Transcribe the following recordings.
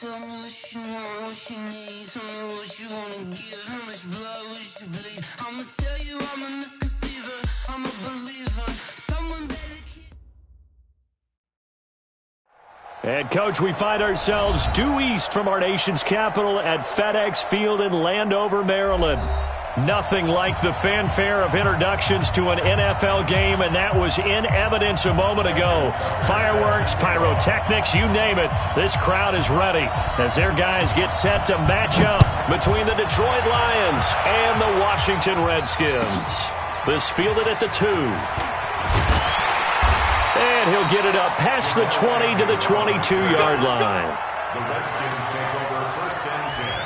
Tell me what you want, what you need. Tell me what you wanna give. How much blood would you bleed? I'ma tell you I'm a misconceiver. I'm a believer. Someone better keep. And, Coach, we find ourselves due east from our nation's capital at FedEx Field in Landover, Maryland. Nothing like the fanfare of introductions to an NFL game, and that was in evidence a moment ago. Fireworks, pyrotechnics, you name it. This crowd is ready as their guys get set to match up between the Detroit Lions and the Washington Redskins. This fielded at the 2. And he'll get it up past the 20 to the 22-yard line. The Redskins take over 1st and 10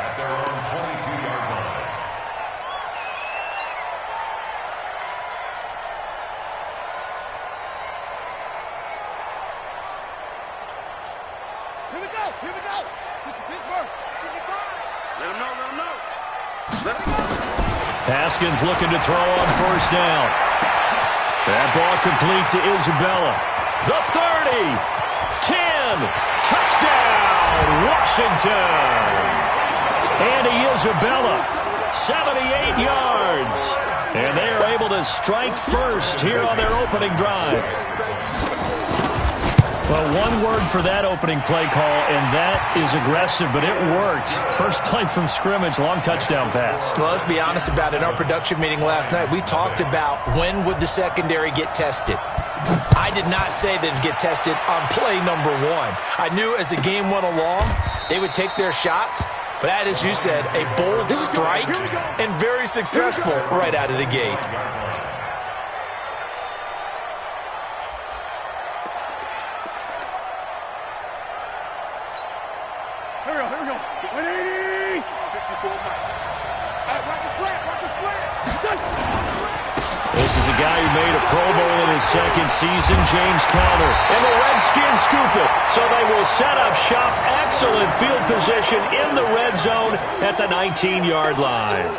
at their own 22-yard line. Here we go. Pittsburgh. Let him know. Let him go. Haskins looking to throw on 1st down. That ball complete to Isabella. The 30. 10. Touchdown, Washington. Andy Isabella, 78 yards. And they are able to strike first here on their opening drive. Well, one word for that opening play call, and that is aggressive, but it worked. First play from scrimmage, long touchdown pass. Well, let's be honest about it. In our production meeting last night, we talked about when would the secondary get tested. I did not say they'd get tested on play number 1. I knew as the game went along, they would take their shots. But that, as you said, a bold strike and very successful right out of the gate. Here we go. 180. 54. Watch the slant. This is a guy who made a Pro Bowl in his second season, James Conner. And the Redskins scoop it. So they will set up shop. Excellent field position in the red zone at the 19-yard line.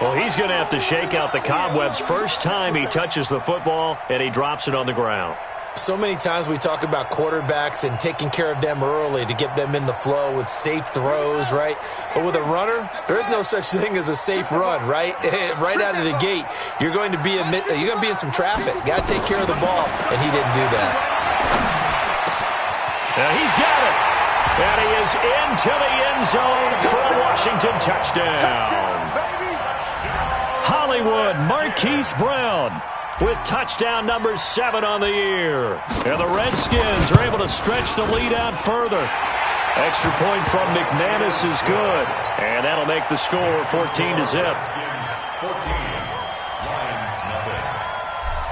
Well, he's going to have to shake out the cobwebs first time he touches the football, and he drops it on the ground. So many times we talk about quarterbacks and taking care of them early to get them in the flow with safe throws, right? But with a runner, there is no such thing as a safe run, right? Right out of the gate, you're going to be in some traffic. Got to take care of the ball, and he didn't do that. Now he's got it, and he is into the end zone for a Washington touchdown. Hollywood Marquise Brown with touchdown number 7 on the year. And the Redskins are able to stretch the lead out further. Extra point from McManus is good. And that'll make the score 14-0.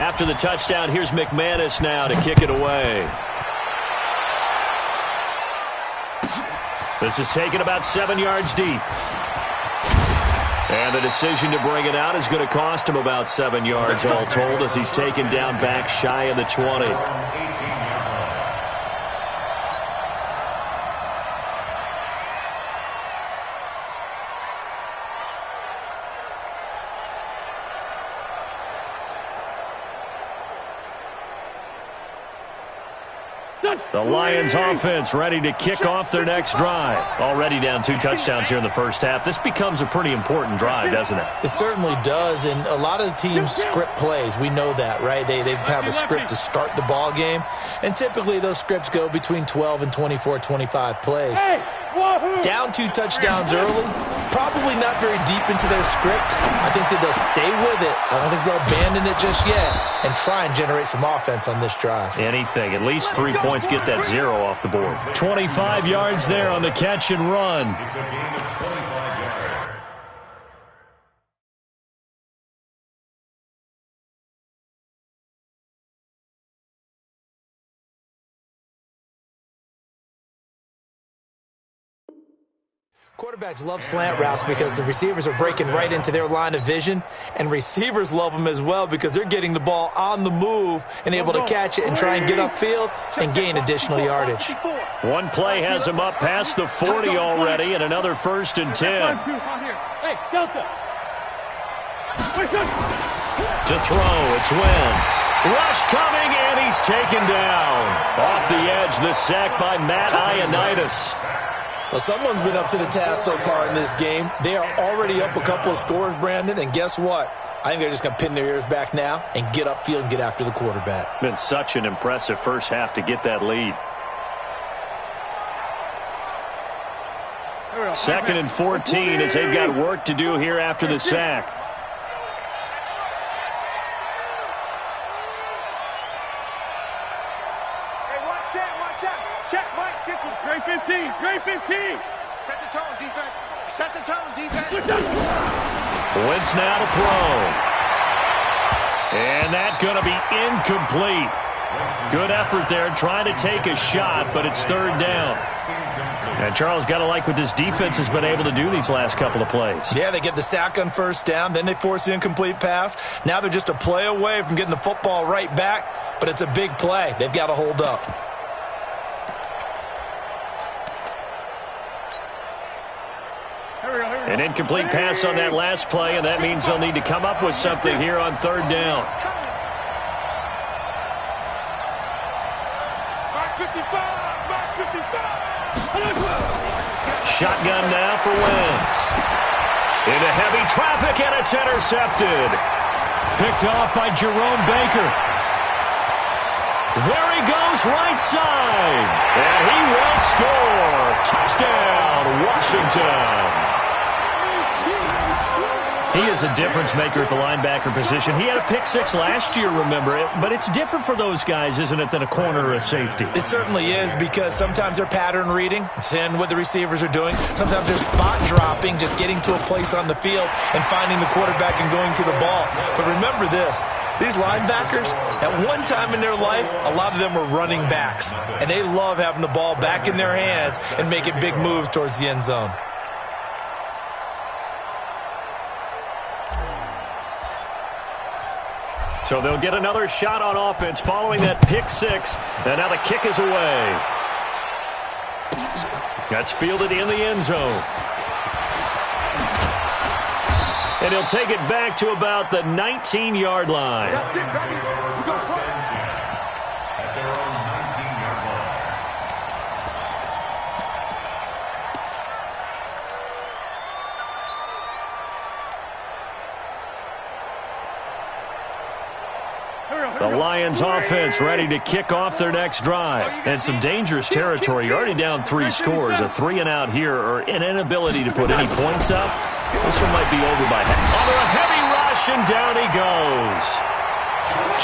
After the touchdown, here's McManus now to kick it away. This is taken about 7 yards deep. And the decision to bring it out is going to cost him about 7 yards all told as he's taken down back shy of the 20. The Lions offense ready to kick off their next drive. Already down 2 touchdowns here in the first half. This becomes a pretty important drive, doesn't it? It certainly does, and a lot of the teams script plays. We know that, right? They have a script to start the ball game, and typically those scripts go between 12 and 24, 25 plays. Down 2 touchdowns early, probably not very deep into their script. I think that they'll stay with it. I don't think they'll abandon it just yet and try and generate some offense on this drive. Anything. At least 3 points, get that 0 off the board. 25 yards there on the catch and run. It's a gain of 25 yards. Quarterbacks love slant routes because the receivers are breaking right into their line of vision, and receivers love them as well because they're getting the ball on the move and able to catch it and try and get upfield and gain additional yardage. One play has him up past the 40 already, and another 1st and 10. Hey, Delta. To throw, it's Wentz. Rush coming, and he's taken down. Off the edge, the sack by Matt Ioannidis. Well, someone's been up to the task so far in this game. They are already up a couple of scores, Brandon, and guess what? I think they're just going to pin their ears back now and get upfield and get after the quarterback. Been such an impressive first half to get that lead. 2nd and 14 as they've got work to do here after the sack. Check, Mike. Great 15. Great 15. Set the tone, defense. Set the tone, defense. Wentz now to throw. And that's going to be incomplete. Good effort there trying to take a shot, but it's 3rd down. And Charles, got to like what this defense has been able to do these last couple of plays. Yeah, they get the sack on 1st down, then they force the incomplete pass. Now they're just a play away from getting the football right back, but it's a big play. They've got to hold up. An incomplete pass on that last play, and that means they'll need to come up with something here on 3rd down. Shotgun now for Wentz. Into heavy traffic, and it's intercepted. Picked off by Jerome Baker. There he goes, right side. And he will score. Touchdown, Washington. He is a difference maker at the linebacker position. He had a pick 6 last year, remember it. But it's different for those guys, isn't it, than a corner or a safety? It certainly is, because sometimes they're pattern reading, seeing what the receivers are doing. Sometimes they're spot dropping, just getting to a place on the field and finding the quarterback and going to the ball. But remember this. These linebackers, at one time in their life, a lot of them were running backs. And they love having the ball back in their hands and making big moves towards the end zone. So they'll get another shot on offense following that pick 6. And now the kick is away. That's fielded in the end zone. And he'll take it back to about the 19-yard line. That's it, baby. We go front. At their own 19-yard line. The Lions offense ready to kick off their next drive. And some dangerous territory. You're already down 3 scores. A 3-and-out here, or an inability to put any points up. This one might be over by under a heavy rush, and down he goes.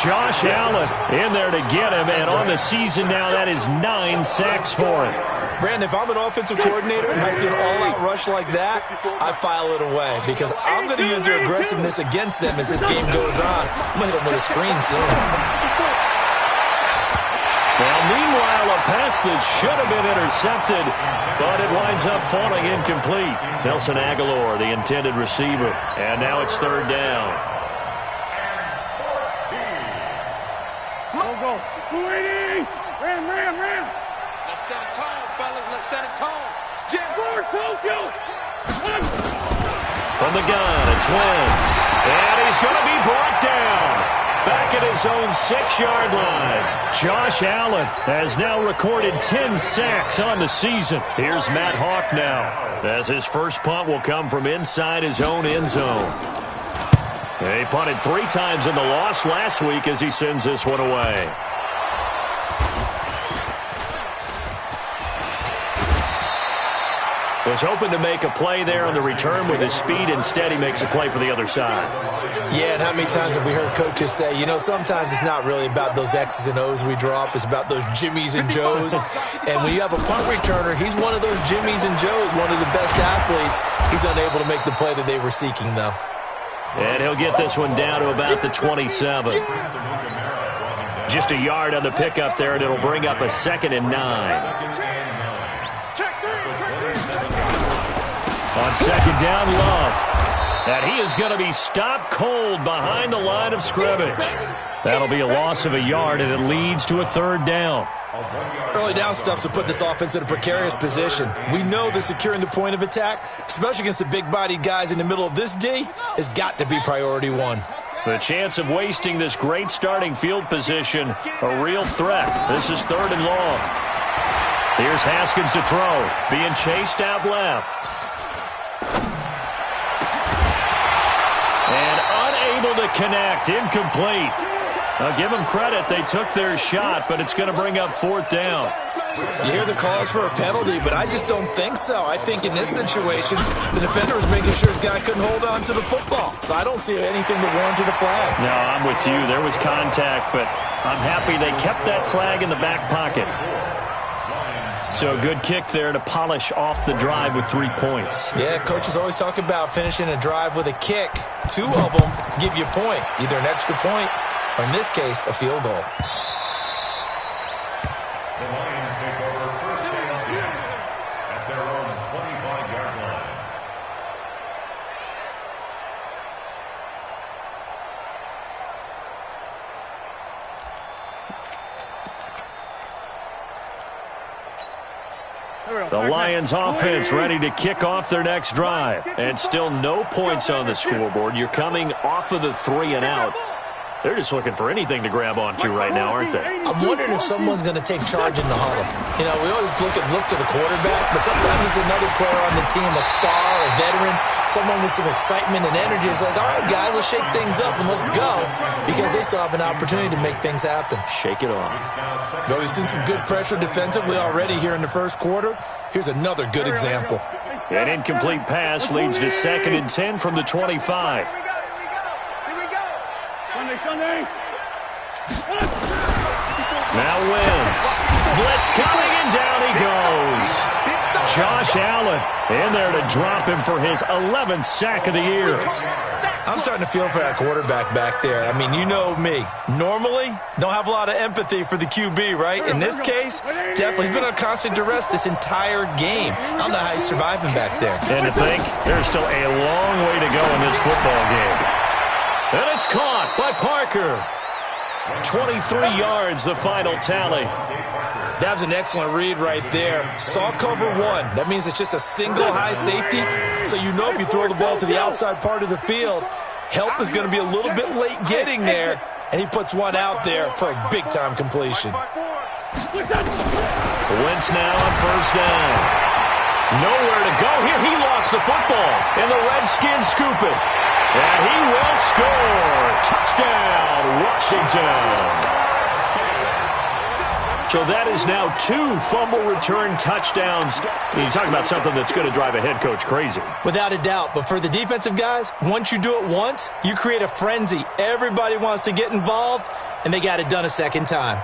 Josh Allen in there to get him, and on the season now, that is 9 sacks for him. Brandon, if I'm an offensive coordinator and I see an all-out rush like that, I file it away, because I'm going to use their aggressiveness against them as this game goes on. I'm going to hit them with a screen soon. Well, meanwhile, a pass that should have been intercepted, but it winds up falling incomplete. Nelson Aguilar, the intended receiver, and now it's 3rd down. Go. 280. Ram. Let's set a tone, fellas. Let's set a tone. Jet forward, Tokyo. From the gun, it's Wentz. And he's going to be brought down. Back at his own 6-yard line. Josh Allen has now recorded 10 sacks on the season. Here's Matt Hawk now, as his first punt will come from inside his own end zone. He punted 3 times in the loss last week as he sends this one away. Was hoping to make a play there on the return with his speed. Instead, he makes a play for the other side. Yeah, and how many times have we heard coaches say, you know, sometimes it's not really about those X's and O's we drop. It's about those Jimmies and Joes. And when you have a punt returner, he's one of those Jimmies and Joes, one of the best athletes. He's unable to make the play that they were seeking, though. And he'll get this one down to about the 27. Just a yard on the pickup there, and it'll bring up a 2nd and 9. On 2nd down, Love. And he is going to be stopped cold behind the line of scrimmage. That'll be a loss of a yard, and it leads to a 3rd down. Early down stuffs will put this offense in a precarious position. We know that securing the point of attack, especially against the big-bodied guys in the middle of this D, has got to be priority 1. The chance of wasting this great starting field position, a real threat. This is 3rd and long. Here's Haskins to throw, being chased out left. And unable to connect, incomplete. I'll give them credit, they took their shot, but it's going to bring up 4th down. You hear the calls for a penalty, but I just don't think so. I think in this situation, the defender was making sure his guy couldn't hold on to the football. So I don't see anything that warranted a flag. No, I'm with you. There was contact, but I'm happy they kept that flag in the back pocket. So a good kick there to polish off the drive with 3 points. Yeah, coaches always talk about finishing a drive with a kick. 2 of them give you points, either an extra point or, in this case, a field goal. The Lions take over 1st and 10 at their own 25-yard line. The Lions offense ready to kick off their next drive. And still no points on the scoreboard. You're coming off of the 3 and out. They're just looking for anything to grab onto right now, aren't they? I'm wondering if someone's going to take charge in the huddle. You know, we always look to the quarterback, but sometimes it's another player on the team, a star, a veteran, someone with some excitement and energy. It's like, all right, guys, let's shake things up and let's go, because they still have an opportunity to make things happen. Shake it off. Though we've seen some good pressure defensively already here in the 1st quarter, here's another good example. An incomplete pass leads to 2nd and 10 from the 25. Now wins. Blitz coming, and down he goes. Josh Allen in there to drop him for his 11th sack of the year. I'm starting to feel for that quarterback back there. I mean, you know me. Normally, don't have a lot of empathy for the QB, right? In this case, definitely. He's been on constant duress this entire game. I don't know how he's surviving back there. And to think, there's still a long way to go in this football game. And it's caught by Parker. 23 yards, the final tally. That was an excellent read right there. Saw cover 1. That means it's just a single high safety. So you know if you throw the ball to the outside part of the field, help is going to be a little bit late getting there. And he puts one out there for a big-time completion. Wentz now on 1st down. Nowhere to go here. He lost the football. And the Redskins scoop it. And he will score. Touchdown, Washington. So that is now 2 fumble return touchdowns. You talk about something that's going to drive a head coach crazy. Without a doubt. But for the defensive guys, once you do it once, you create a frenzy. Everybody wants to get involved, and they got it done a second time.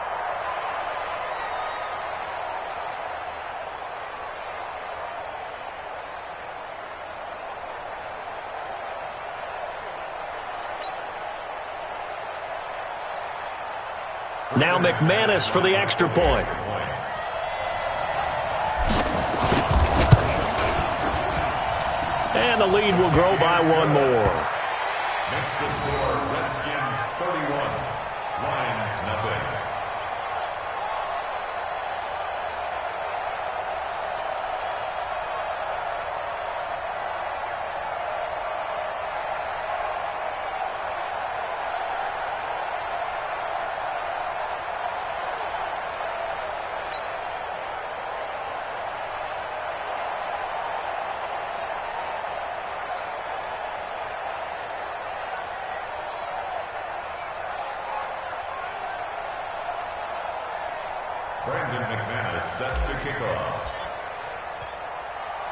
Now McManus for the extra point. And the lead will grow by 1 more. Makes the score Redskins 31, Lions nothing. Set to kick off.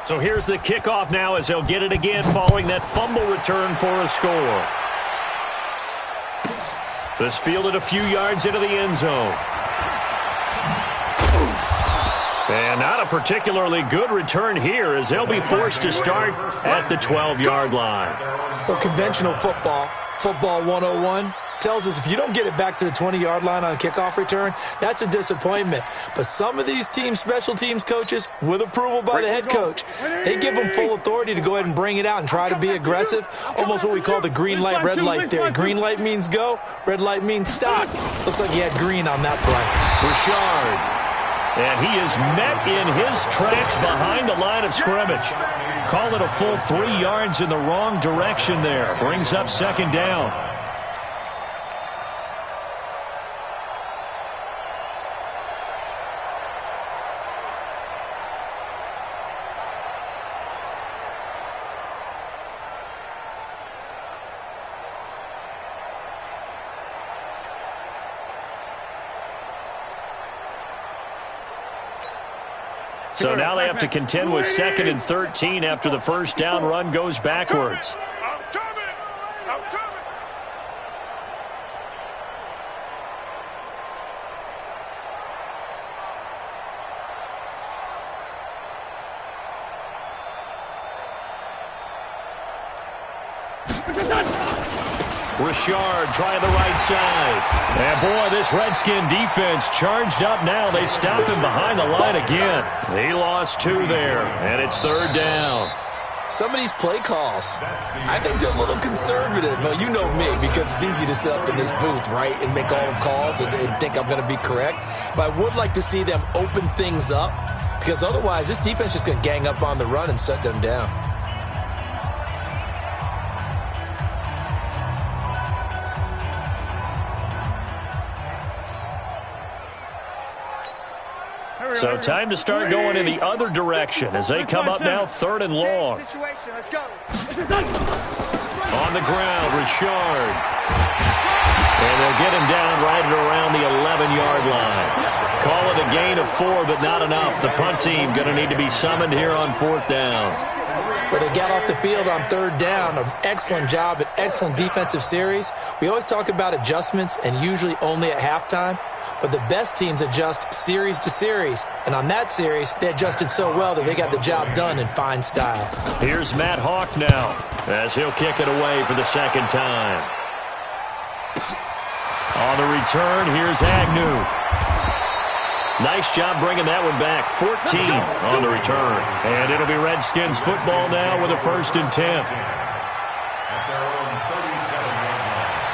So here's the kickoff now as he'll get it again following that fumble return for a score. This fielded a few yards into the end zone. And not a particularly good return here as they'll be forced to start at the 12-yard line. Well, conventional football 101, tells us if you don't get it back to the 20-yard line on a kickoff return, that's a disappointment. But some of these team special teams coaches, with approval by the head coach, they give them full authority to go ahead and bring it out and try to be aggressive, almost what we call the green light, red light theory. Green light means go, red light means stop. Looks like he had green on that play. Richard. And he is met in his tracks behind the line of scrimmage. Call it a full 3 yards in the wrong direction there. Brings up second down. So now they have to contend with 2nd and 13 after the first down run goes backwards. I'm coming. I'm coming. Richard trying the right side. And boy, this Redskin defense charged up now. They stopped him behind the line again. He lost 2 there, and it's 3rd down. Some of these play calls, I think they're a little conservative, but you know me, because it's easy to sit up in this booth, right, and make all the calls and think I'm going to be correct. But I would like to see them open things up, because otherwise this defense is going to gang up on the run and shut them down. So time to start going in the other direction as they come up now 3rd and long. Let's go. On the ground, Richard. And they'll get him down right at around the 11-yard line. Call it a gain of 4, but not enough. The punt team going to need to be summoned here on 4th down. But they got off the field on 3rd down. An excellent job, an excellent defensive series. We always talk about adjustments, and usually only at halftime. But the best teams adjust series to series. And on that series, they adjusted so well that they got the job done in fine style. Here's Matt Hawk now as he'll kick it away for the 2nd time. On the return, here's Agnew. Nice job bringing that one back. 14 on the return. And it'll be Redskins football now with a 1st and 10. At their own 37-yard line.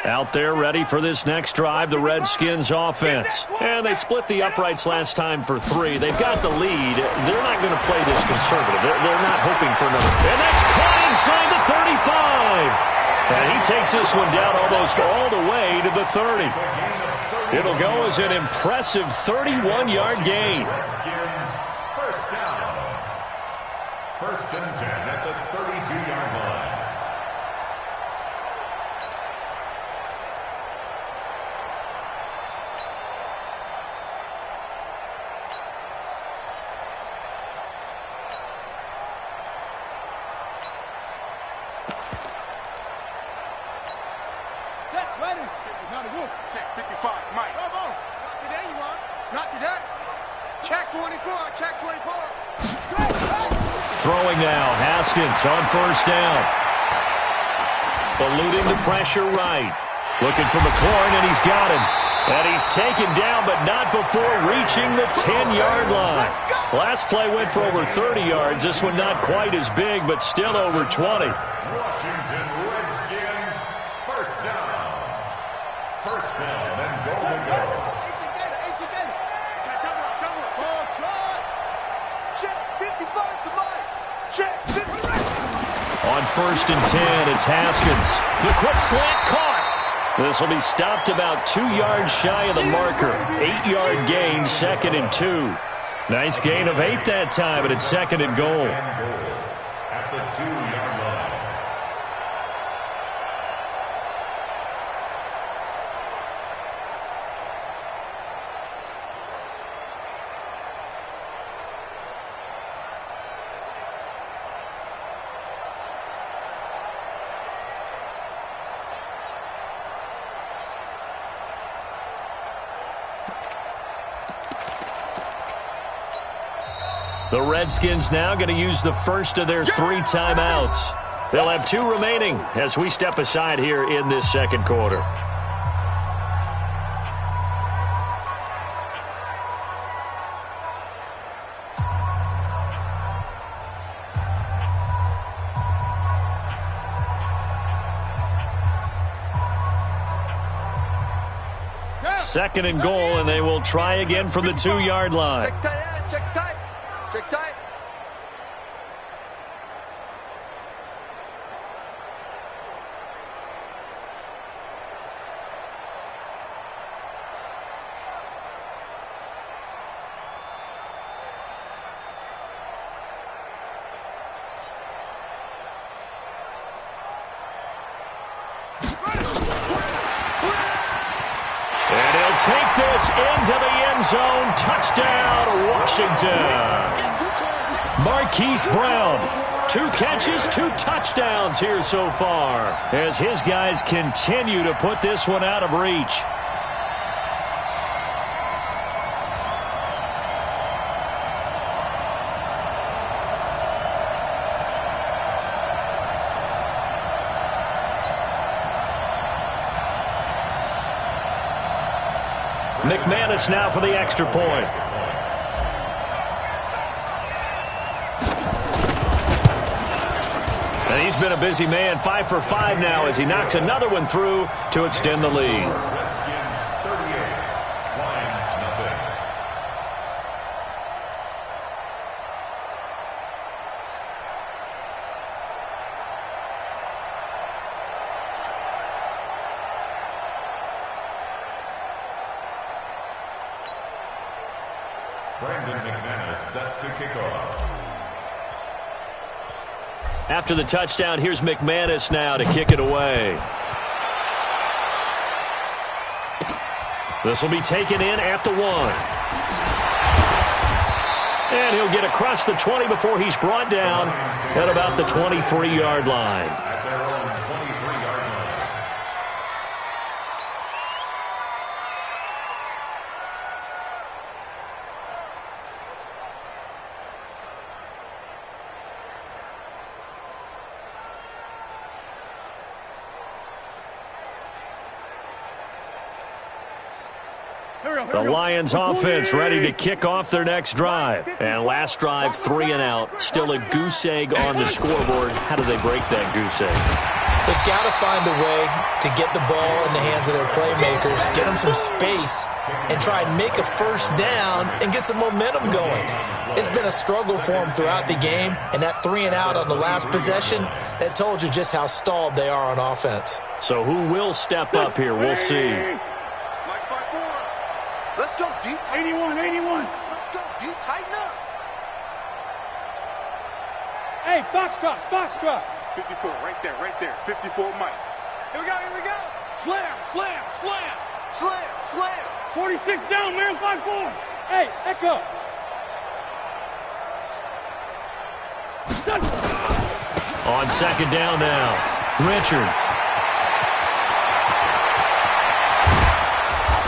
Out there ready for this next drive, the Redskins offense. And they split the uprights last time for 3. They've got the lead. They're not going to play this conservative. They're not hoping for another. And that's caught inside the 35. And he takes this one down almost all the way to the 30. It'll go as an impressive 31-yard gain. Redskins, 1st down. 1st and 10 at the 32-yard line. Check 55, Mike. Come on. Not today, you are. Not today. Check 24. Check 24. Throwing now, Haskins on 1st down. Eluding the pressure right. Looking for McLaurin, and he's got him. And he's taken down, but not before reaching the 10-yard line. Last play went for over 30 yards. This one not quite as big, but still over 20. Washington Redskins, 1st down. 1st down and goal to go. Check 55 to Mike. Check 55. On 1st and 10, it's Haskins. The quick slant caught. This will be stopped about 2 yards shy of the marker. 8-yard gain, 2nd and 2. Nice gain of 8 that time, but it's 2nd and goal. At the 2-yard line. The Redskins now going to use the first of their 3 timeouts. They'll have 2 remaining as we step aside here in this 2nd quarter. Second and goal, and they will try again from the 2-yard line. Check tight, check tight. Check tight. pass into the end zone. Touchdown, Washington. Marquise Brown, 2 catches, 2 touchdowns here so far as his guys continue to put this one out of reach. McManus now for the extra point. And he's been a busy man, 5 for 5 now as he knocks another one through to extend the lead. Redskins 38, Lions nothing. Brandon McManus set to kick off. After the touchdown, here's McManus now to kick it away. This will be taken in at the 1. And he'll get across the 20 before he's brought down at about the 23-yard line. At their own 23-yard line. The Lions offense ready to kick off their next drive. And last drive, 3 and out. Still a goose egg on the scoreboard. How do they break that goose egg? They've got to find a way to get the ball in the hands of their playmakers, get them some space, and try and make a first down and get some momentum going. It's been a struggle for them throughout the game, and that 3 and out on the last possession, that told you just how stalled they are on offense. So who will step up here? We'll see. Flex by 4. Let's go deep. 81. Let's go deep. Tighten up. Hey, Foxtrot. 54, right there. 54, Mike. Here we go. Slam. 46 down, man, 5-4. Hey, Echo. On second down now, Richard.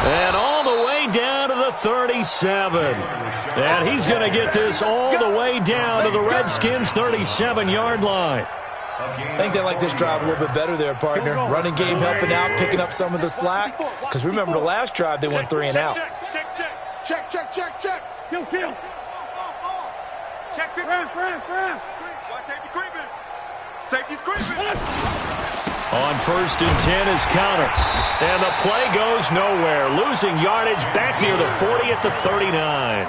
And all the way down to the 37. And he's going to get this all the way down to the Redskins' 37-yard line. I think they like this drive a little bit better there, partner. Running game helping out, picking up some of the slack. Because remember, the last drive, they went 3 and out. Check. Kill. Check it. Rap. Watch safety creeping. On 1st and 10 is counter. And the play goes nowhere. Losing yardage back near the 40 at the 39.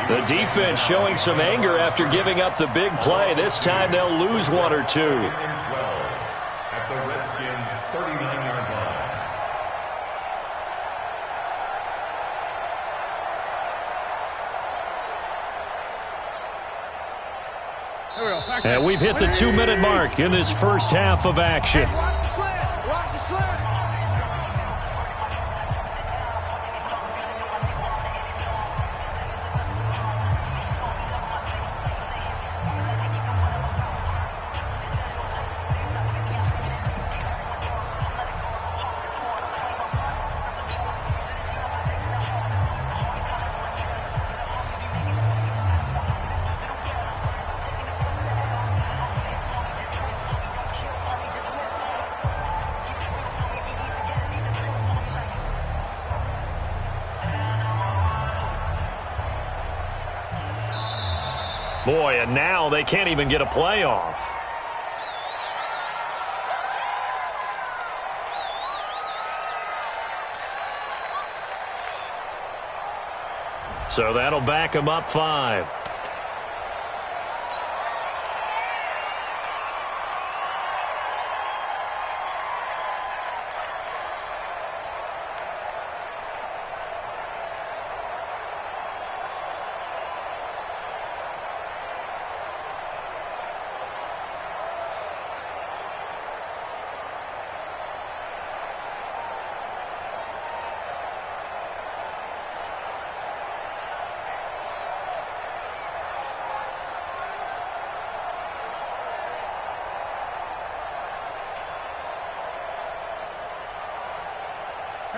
The defense showing some anger after giving up the big play. This time they'll lose 1 or 2. 12 at the Redskins' 39-yard line. And we've hit the 2-minute mark in this first half of action. Watch the slant. Boy, and now they can't even get a playoff. So that'll back them up 5.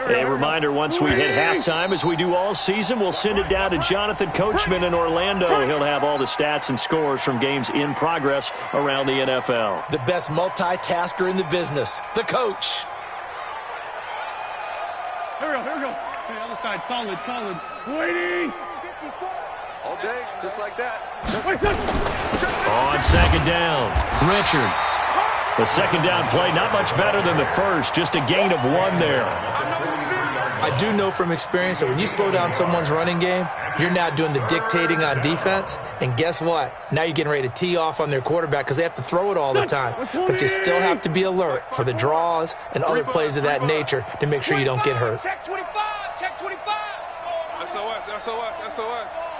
A reminder, once we hit halftime, as we do all season, we'll send it down to Jonathan Coachman in Orlando. He'll have all the stats and scores from games in progress around the NFL. The best multitasker in the business, the coach. Here we go. The other side, solid. Waiting. All day, just like that. On second down, Richard. The second down play, not much better than the first, just a gain of 1 there. I do know from experience that when you slow down someone's running game, you're now doing the dictating on defense. And guess what? Now you're getting ready to tee off on their quarterback because they have to throw it all the time. But you still have to be alert for the draws and other plays of that nature to make sure you don't get hurt. Check 25. Check 25. SOS.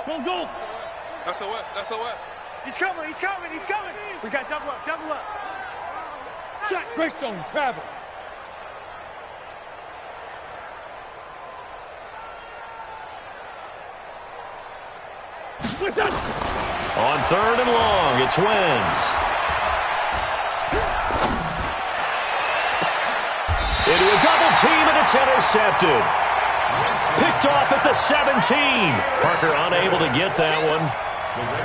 Go. SOS. He's coming. We got double up. Check. Greystone, travel. On third and long, it's Wentz. Into a double team, and it's intercepted. Picked off at the 17. Parker unable to get that one.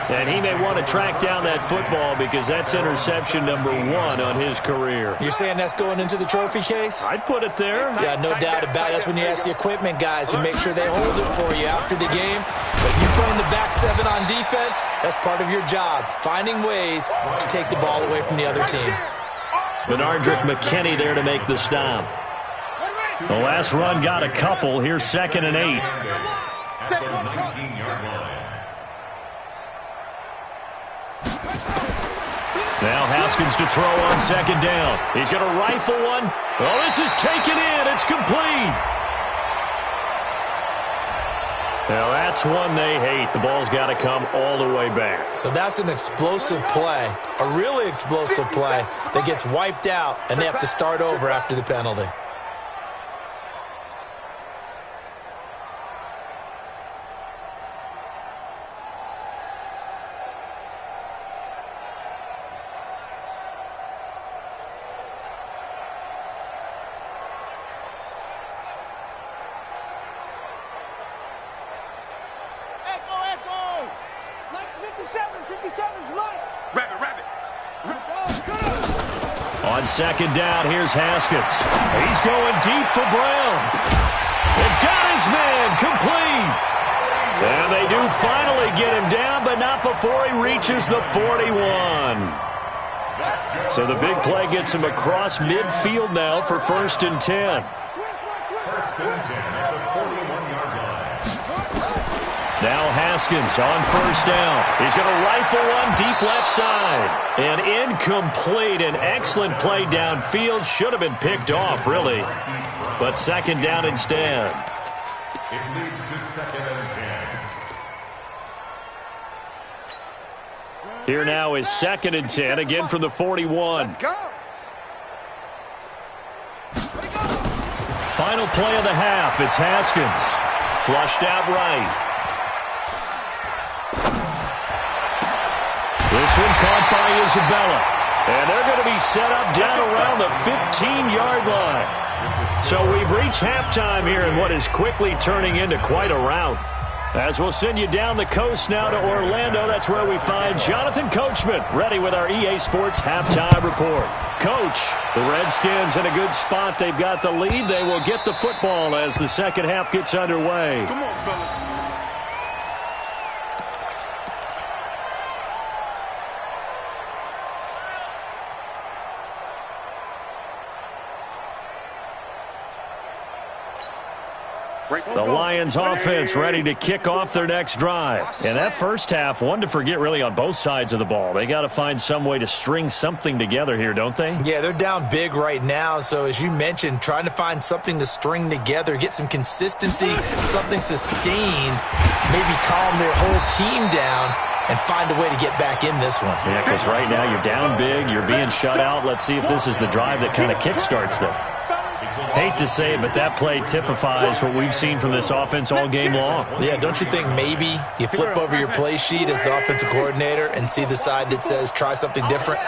And he may want to track down that football because that's interception number 1 on his career. You're saying that's going into the trophy case? I'd put it there. Yeah, no doubt about it. That's when you ask the equipment guys to make sure they hold it for you after the game. But you playing the back 7 on defense, that's part of your job, finding ways to take the ball away from the other team. Benardrick McKinney there to make the stop. The last run got a couple. Here's 2nd and 8. Now Haskins to throw on second down. He's going to rifle one. Oh, this is taken in. It's complete. Now that's one they hate. The ball's got to come all the way back. So that's an explosive play, a really explosive play that gets wiped out, and they have to start over after the penalty. On second down, here's Haskins. He's going deep for Brown. They've got his man complete. And they do finally get him down, but not before he reaches the 41. So the big play gets him across midfield now for 1st and 10. 1st and 10 at the 41-yard line. Now Haskins on 1st down. He's going to rifle one deep left side. And incomplete. An excellent play downfield. Should have been picked off, really. But 2nd down instead. It leads to 2nd and 10. Here now is 2nd and 10, again from the 41. Let's go. Final play of the half. It's Haskins. Flushed out right. This one caught by Isabella. And they're going to be set up down around the 15-yard line. So we've reached halftime here in what is quickly turning into quite a rout. As we'll send you down the coast now to Orlando, that's where we find Jonathan Coachman, ready with our EA Sports Halftime Report. Coach, the Redskins in a good spot. They've got the lead. They will get the football as the second half gets underway. Come on, fellas. The Lions offense ready to kick off their next drive. And that first half, one to forget really on both sides of the ball. They got to find some way to string something together here, don't they? Yeah, they're down big right now. So as you mentioned, trying to find something to string together, get some consistency, something sustained, maybe calm their whole team down and find a way to get back in this one. Yeah, because right now you're down big, you're being shut out. Let's see if this is the drive that kind of kickstarts them. Hate to say it, but that play typifies what we've seen from this offense all game long. Yeah, don't you think maybe you flip over your play sheet as the offensive coordinator and see the side that says try something different?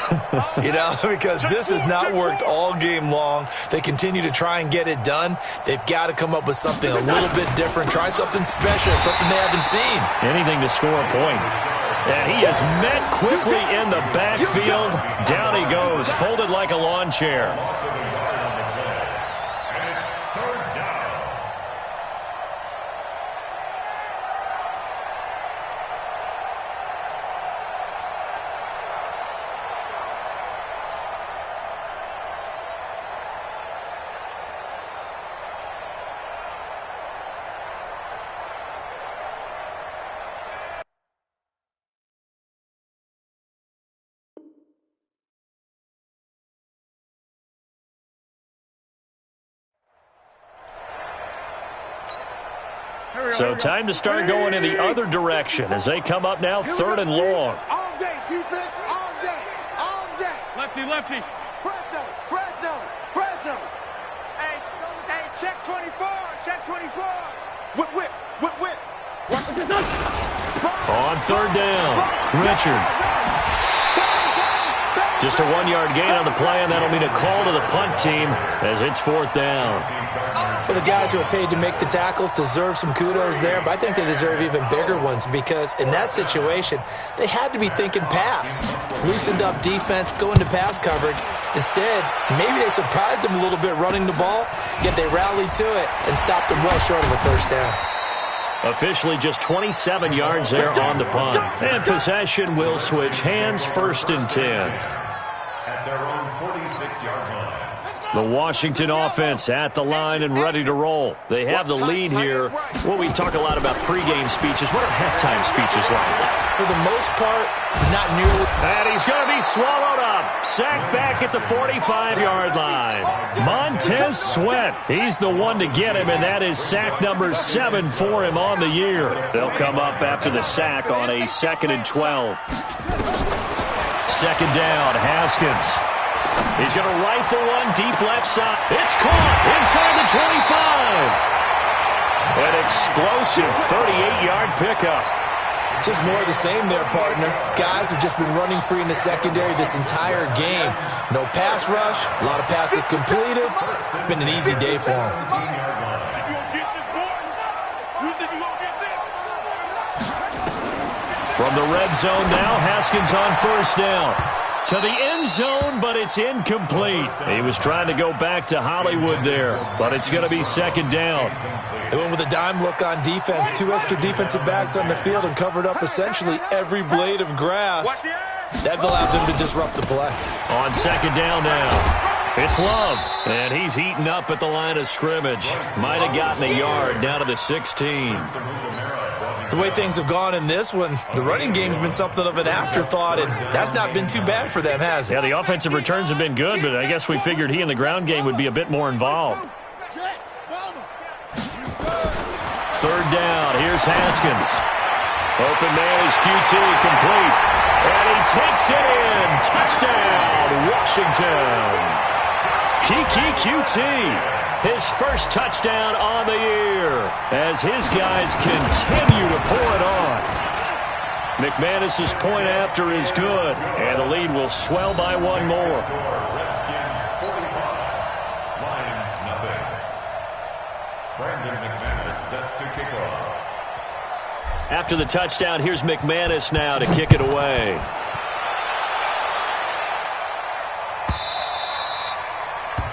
You know, because this has not worked all game long. They continue to try and get it done. They've got to come up with something a little bit different. Try something special, something they haven't seen. Anything to score a point. And he is met quickly in the backfield. Down he goes, folded like a lawn chair. So time to start going in the other direction as they come up now 3rd and long. All day, defense, all day, all day. Lefty, lefty. Fresno, Fresno, Fresno. Hey, check 24, check 24. Whip, whip, whip, whip. On 3rd down, Richard. Just a 1-yard gain on the play, and that'll mean a call to the punt team as it's 4th down. Well, the guys who are paid to make the tackles deserve some kudos there, but I think they deserve even bigger ones because in that situation, they had to be thinking pass. Loosened up defense, go into pass coverage. Instead, maybe they surprised them a little bit running the ball, yet they rallied to it and stopped them well short of a 1st down. Officially just 27 yards there on the punt. And possession will switch hands, 1st and 10. At their own 46-yard line. The Washington offense at the line and ready to roll. They have the lead here. Well, we talk a lot about pregame speeches. What are halftime speeches like? For the most part, not nearly. And he's going to be swallowed up. Sacked back at the 45-yard line. Montez Sweat. He's the one to get him, and that is sack number 7 for him on the year. They'll come up after the sack on a 2nd and 12. 2nd down, Haskins. He's going to rifle one deep left side. It's caught inside the 25. An explosive 38-yard pickup. Just more of the same there, partner. Guys have just been running free in the secondary this entire game. No pass rush, a lot of passes completed. Been an easy day for them. From the red zone now, Haskins on 1st down. To the end zone, but it's incomplete. He was trying to go back to Hollywood there, but it's going to be 2nd down. They went with a dime look on defense. 2 extra defensive backs on the field and covered up essentially every blade of grass. That allowed them to disrupt the play. On 2nd down now, it's Love, and he's heating up at the line of scrimmage. Might have gotten a yard down to the 16. The way things have gone in this one, the running game's been something of an afterthought, and that's not been too bad for them, has it? Yeah, the offensive returns have been good, but I guess we figured he in the ground game would be a bit more involved. 3rd down, here's Haskins. Open man is QT, complete. And he takes it in. Touchdown, Washington. Kiki QT. His first touchdown on the year as his guys continue to pour it on. McManus's point after is good, and the lead will swell by 1 more. Redskins 45, Lions nothing. Brandon McManus set to kick off. After the touchdown, here's McManus now to kick it away.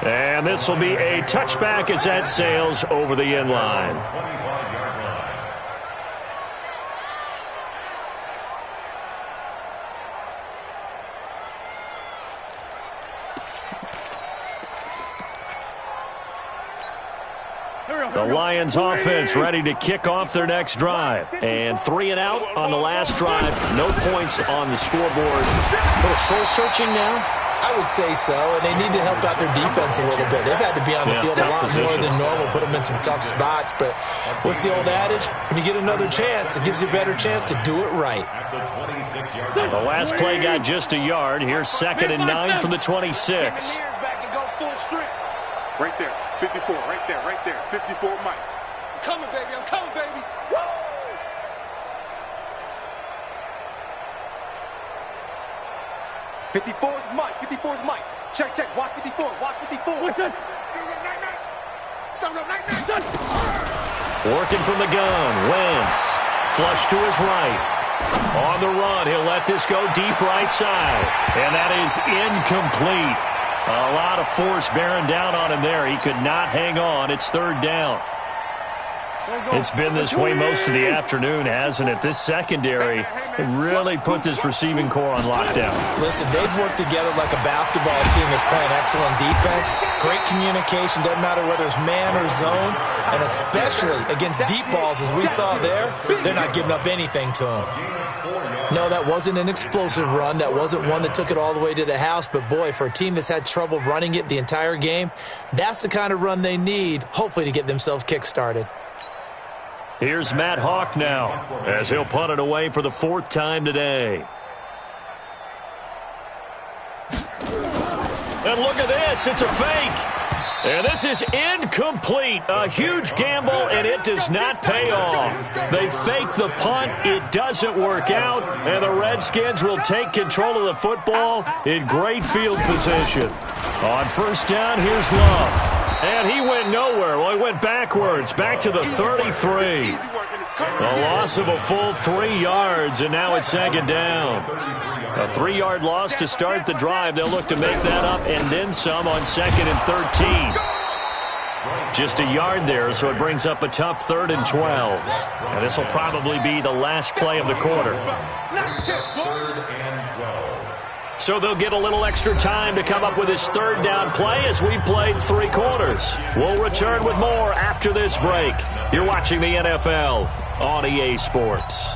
And this will be a touchback as that sails over the end line. 25-yard line. The Lions offense ready to kick off their next drive. And 3 and out on the last drive. No points on the scoreboard. A little soul-searching now? I would say so, and they need to help out their defense a little bit. They've had to be on the field a lot more than normal, put them in some tough spots. But what's the old adage? When you get another chance, it gives you a better chance to do it right. The last play got just a yard. Here's 2nd and 9 from the 26. Right there. 54, right there, right there. 54, Mike. I'm coming, baby. I'm coming, baby. Woo! 54 is Mike. 54 is Mike. Check, check. Watch 54. Watch 54. What's that? Working from the gun. Wentz. Flush to his right. On the run. He'll let this go deep right side. And that is incomplete. A lot of force bearing down on him there. He could not hang on. It's third down. It's been this way most of the afternoon, hasn't it? This secondary really put this receiving core on lockdown. Listen, they've worked together like a basketball team that's playing excellent defense. Great communication, doesn't matter whether it's man or zone. And especially against deep balls, as we saw there, they're not giving up anything to them. No, that wasn't an explosive run. That wasn't one that took it all the way to the house. But, boy, for a team that's had trouble running it the entire game, that's the kind of run they need, hopefully, to get themselves kick-started. Here's Matt Hawk now, as he'll punt it away for the fourth time today. And look at this, it's a fake. And this is incomplete. A huge gamble, and it does not pay off. They fake the punt, it doesn't work out, and the Redskins will take control of the football in great field position. On first down, here's Love. And he went nowhere. Well, he went backwards, back to the 33. A loss of a full 3 yards, and now it's second down. A 3-yard loss to start the drive. They'll look to make that up and then some on 2nd and 13. Just a yard there, so it brings up a tough 3rd and 12. And this will probably be the last play of the quarter. So they'll get a little extra time to come up with his third down play as we've played 3 quarters. We'll return with more after this break. You're watching the NFL on EA Sports.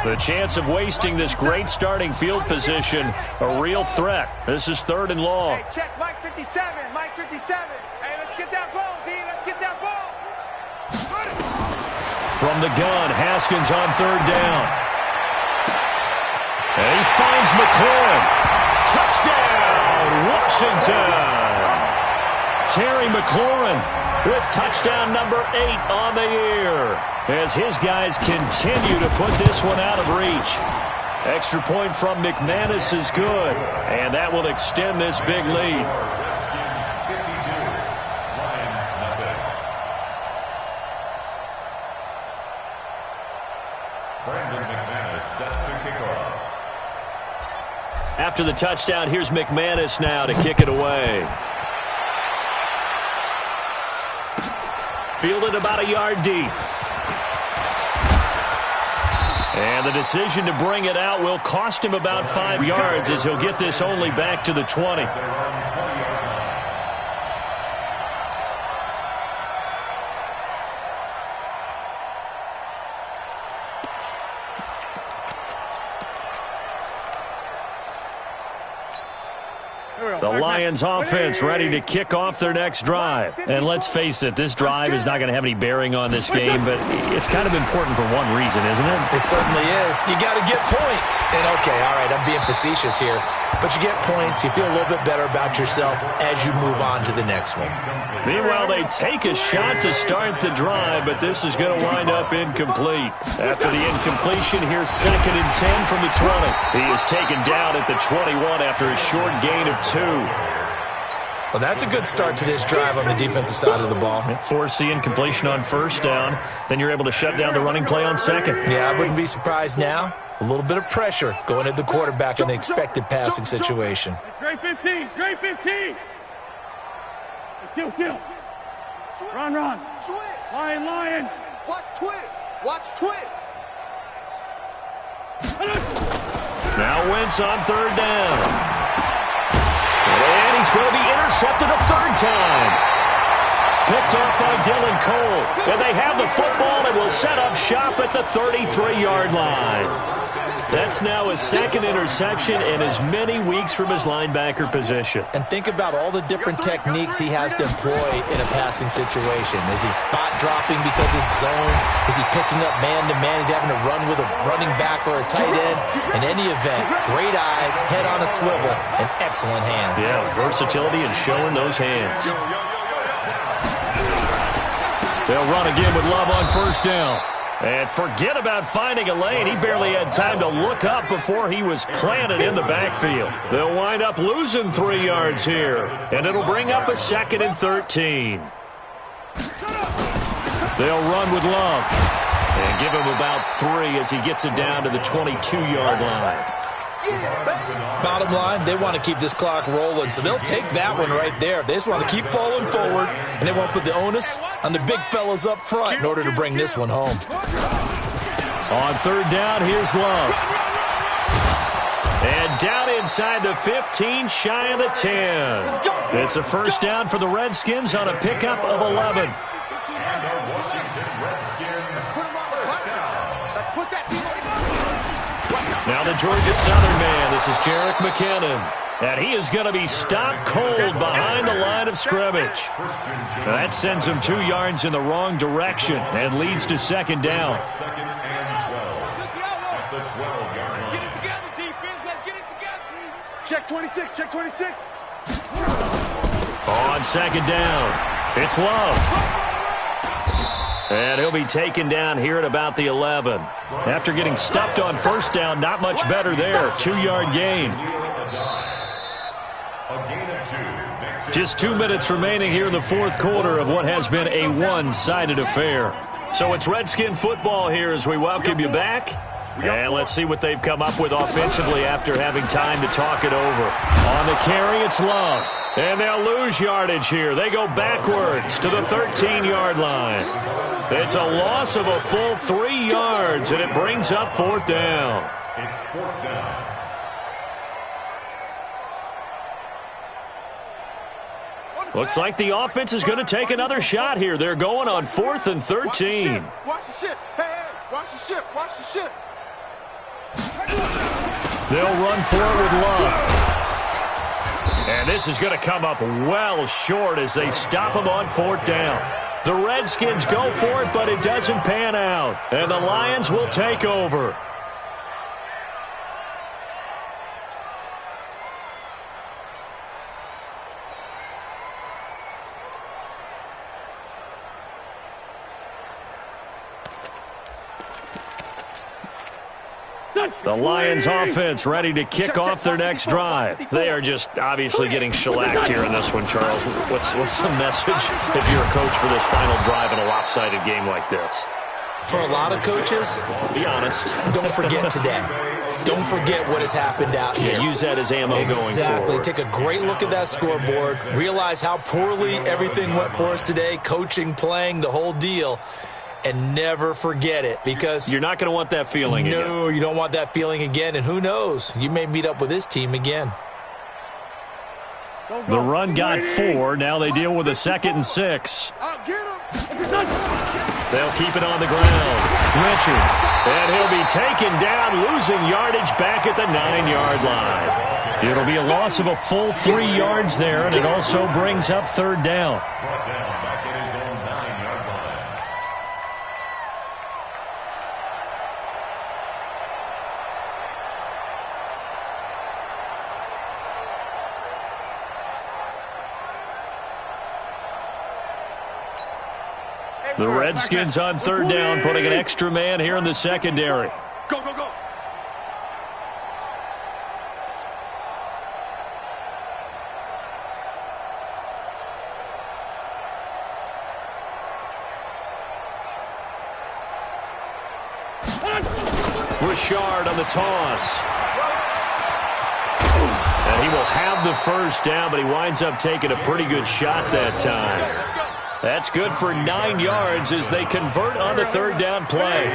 The chance of wasting this great starting field position, a real threat. This is 3rd and long. Hey, check Mike 57, Mike 57. Hey, let's get that ball, D, let's get that ball. From the gun, Haskins on 3rd down. And he finds McLaurin. Touchdown, Washington. Terry McLaurin with touchdown number 8 on the year, as his guys continue to put this one out of reach. Extra point from McManus is good, and that will extend this big lead. After the touchdown, here's McManus now to kick it away. Fielded about a yard deep. And the decision to bring it out will cost him about 5 yards, as he'll get this only back to the 20. The Lions offense ready to kick off their next drive. And let's face it, this drive is not going to have any bearing on this game, but it's kind of important for one reason, isn't it? It certainly is. You got to get points. And okay, all right, I'm being facetious here, but you get points, you feel a little bit better about yourself as you move on to the next one. Meanwhile, they take a shot to start the drive, but this is going to wind up incomplete. After the incompletion, here's 2nd and 10 from the 20. He is taken down at the 21 after a short gain of 2. Well, that's a good start to this drive on the defensive side of the ball. Force the incompletion on first down. Then you're able to shut down the running play on second. Yeah, I wouldn't be surprised now. A little bit of pressure going at the quarterback in the expected passing situation. Great 15, great 15. Kill. Run. Lion. Watch twist. Now Wentz on 3rd down. And he's going to be intercepted a 3rd time. Picked off by Dylan Cole. And they have the football and will set up shop at the 33-yard line. That's now his 2nd interception in as many weeks from his linebacker position. And think about all the different techniques he has to employ in a passing situation. Is he spot dropping because it's zone? Is he picking up man-to-man? Is he having to run with a running back or a tight end? In any event, great eyes, head on a swivel, and excellent hands. Yeah, versatility and showing those hands. They'll run again with Love on first down. And forget about finding a lane. He barely had time to look up before he was planted in the backfield. They'll wind up losing 3 yards here. And it'll bring up a 2nd and 13. They'll run with Love. And give him about 3 as he gets it down to the 22-yard line. Bottom line, they want to keep this clock rolling, so they'll take that one right there. They just want to keep falling forward, and they won't put the onus on the big fellas up front in order to bring this one home. On 3rd down, here's Love. And down inside the 15, shy of the 10. It's a first down for the Redskins on a pickup of 11. And the Washington Redskins first down. Let's put that team on. Now the Georgia Southern man. This is Jerick McKinnon. And he is going to be stopped cold behind the line of scrimmage. That sends him 2 yards in the wrong direction and leads to 2nd down. 2nd and 12 at the 12-yard line. Get it together, defense. Let's get it together. Check 26, check 26. On 2nd down, it's Love. And he'll be taken down here at about the 11. After getting stuffed on first down, not much better there. 2-yard gain. Just 2 minutes remaining here in the 4th quarter of what has been a one-sided affair. So it's Redskin football here as we welcome you back. And let's see what they've come up with offensively after having time to talk it over. On the carry, it's Love. And they'll lose yardage here. They go backwards to the 13-yard line. It's a loss of a full 3 yards, and it brings up 4th down. It's 4th down. Looks like the offense is going to take another shot here. They're going on 4th and 13. Watch the ship. Hey, watch the ship. Watch the ship. They'll run for it with Love. And this is going to come up well short as they stop him on 4th down. The Redskins go for it, but it doesn't pan out. And the Lions will take over. The Lions offense ready to kick off their next drive. They are just obviously getting shellacked here in this one, Charles. What's the message if you're a coach for this final drive in a lopsided game like this? For a lot of coaches, Be honest. don't forget today. Don't forget what has happened out here. Use that as ammo going forward. Exactly. Take a great look at that scoreboard. Realize how poorly everything went for us today. Coaching, playing, the whole deal. And never forget it, because You're not going to want that feeling again. no, you don't want that feeling again. And who knows? You may meet up with this team again. The run got 4. Now they deal with a 2nd and 6. I'll get him. They'll keep it on the ground. Richard. And he'll be taken down, losing yardage back at the 9-yard line. It'll be a loss of a full 3 yards there, and it also brings up 3rd down. Brought down back at his own 9-yard line. The Redskins on 3rd down, putting an extra man here in the secondary. Go, go, go. Richard on the toss. And he will have the first down, but he winds up taking a pretty good shot that time. That's good for 9 yards as they convert on the 3rd down play.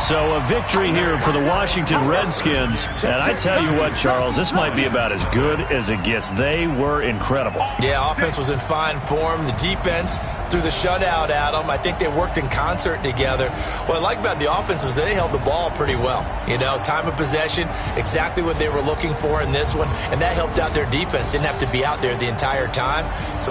So a victory here for the Washington Redskins. And I tell you what, Charles, this might be about as good as it gets. They were incredible. Yeah, offense was in fine form. The defense threw the shutout at them. I think they worked in concert together. What I like about the offense was they held the ball pretty well. You know, time of possession, exactly what they were looking for in this one. And that helped out their defense. Didn't have to be out there the entire time. So